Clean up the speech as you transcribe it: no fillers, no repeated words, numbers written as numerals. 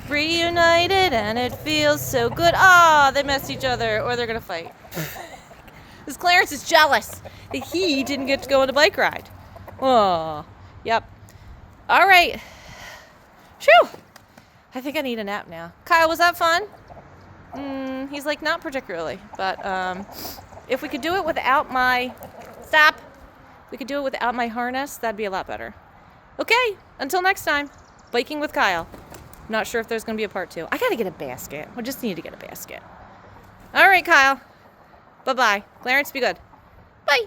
Reunited and it feels so good. Ah, they missed each other or they're gonna fight. This Clarence is jealous that he didn't get to go on the bike ride. Oh, yep. All right. Phew. I think I need a nap now. Kyle, was that fun? He's like, not particularly, but if we could do it without my we could do it without my harness, that'd be a lot better. Okay, until next time. Biking with Kyle. Not sure if there's going to be a part 2. I got to get a basket. I just need to get a basket. All right, Kyle. Bye-bye. Clarence, be good. Bye.